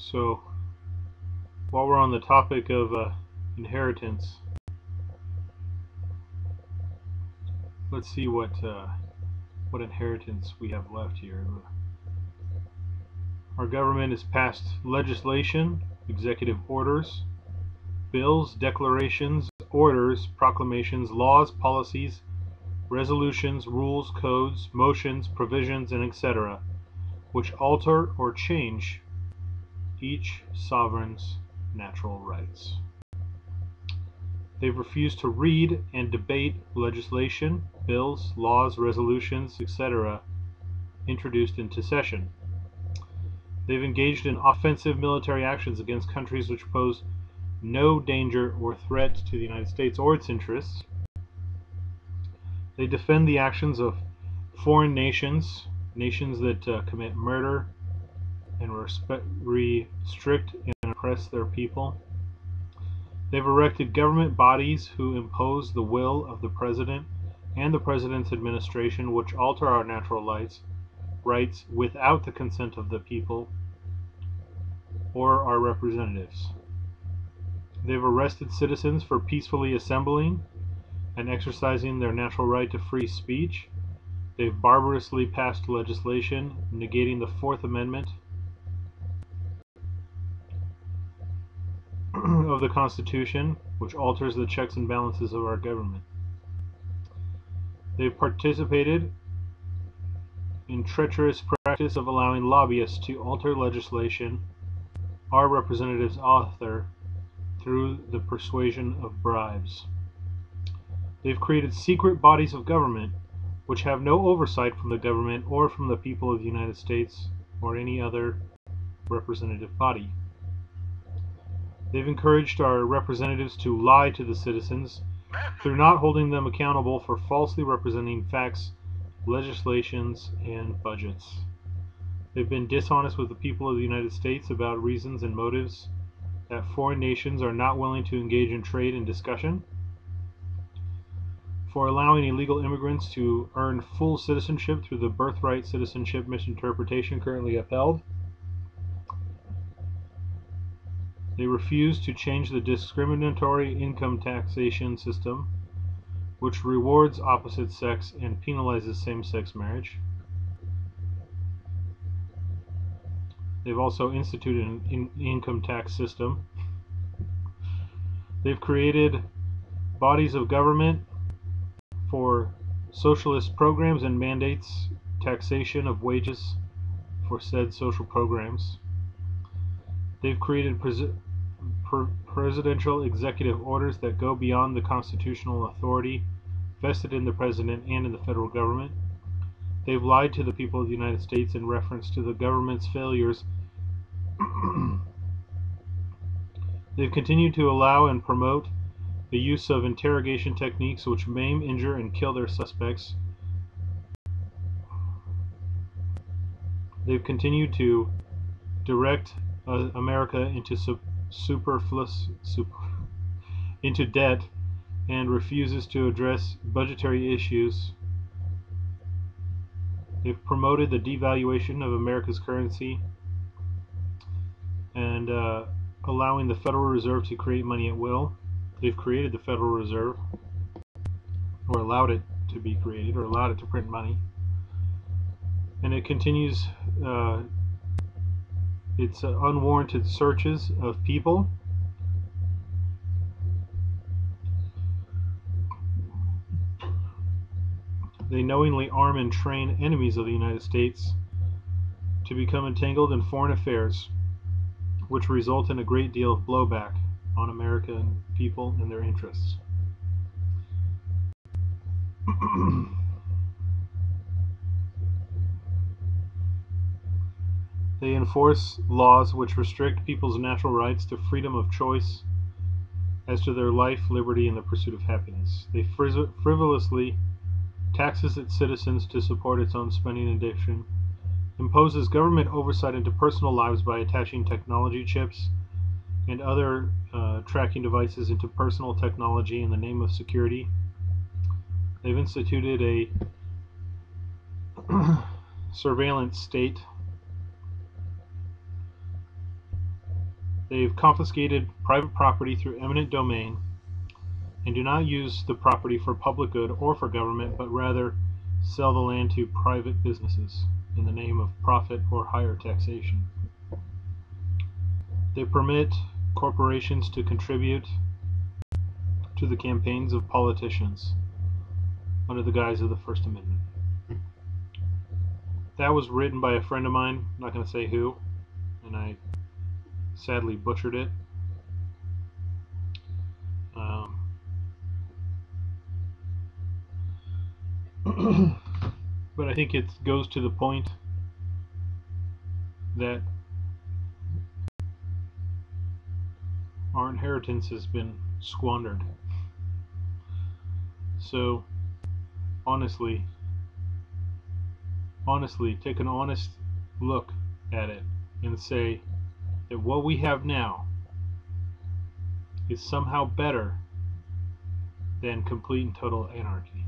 So, while we're on the topic of inheritance, let's see what inheritance we have left here. Our government has passed legislation, executive orders, bills, declarations, orders, proclamations, laws, policies, resolutions, rules, codes, motions, provisions, and etc., which alter or change each sovereign's natural rights. They've refused to read and debate legislation, bills, laws, resolutions, etc. introduced into session. They've engaged in offensive military actions against countries which pose no danger or threat to the United States or its interests. They defend the actions of foreign nations, nations that commit murder and restrict and oppress their people. They've erected government bodies who impose the will of the President and the President's administration, which alter our natural rights without the consent of the people or our representatives. They've arrested citizens for peacefully assembling and exercising their natural right to free speech. They've barbarously passed legislation negating the Fourth Amendment of the Constitution, which alters the checks and balances of our government. They've participated in treacherous practice of allowing lobbyists to alter legislation our representatives author through the persuasion of bribes. They've created secret bodies of government which have no oversight from the government or from the people of the United States or any other representative body. They've encouraged our representatives to lie to the citizens through not holding them accountable for falsely representing facts, legislations, and budgets. They've been dishonest with the people of the United States about reasons and motives that foreign nations are not willing to engage in trade and discussion, for allowing illegal immigrants to earn full citizenship through the birthright citizenship misinterpretation currently upheld. They refuse to change the discriminatory income taxation system, which rewards opposite sex and penalizes same-sex marriage. They've also instituted an income tax system. They've created bodies of government for socialist programs and mandates taxation of wages for said social programs. They've created presidential executive orders that go beyond the constitutional authority vested in the president and in the federal government. They've lied to the people of the United States in reference to the government's failures. They've continued to allow and promote the use of interrogation techniques which maim, injure, and kill their suspects. They've continued to direct America into into debt and refuses to address budgetary issues. They've promoted the devaluation of America's currency and allowing the Federal Reserve to create money at will. They've created the Federal Reserve, or allowed it to be created, or allowed it to print money. And it continues its unwarranted searches of people. They knowingly arm and train enemies of the United States to become entangled in foreign affairs, which result in a great deal of blowback on American people and their interests. They enforce laws which restrict people's natural rights to freedom of choice as to their life, liberty, and the pursuit of happiness. They frivolously taxes its citizens to support its own spending addiction, imposes government oversight into personal lives by attaching technology chips and other tracking devices into personal technology in the name of security. They've instituted a surveillance state They've confiscated private property through eminent domain and do not use the property for public good or for government, but rather sell the land to private businesses in the name of profit or higher taxation. They permit corporations to contribute to the campaigns of politicians under the guise of the First Amendment. That was written by a friend of mine, I'm not going to say who, and I sadly butchered it. But I think it goes to the point that our inheritance has been squandered. So, honestly, take an honest look at it and say that what we have now is somehow better than complete and total anarchy.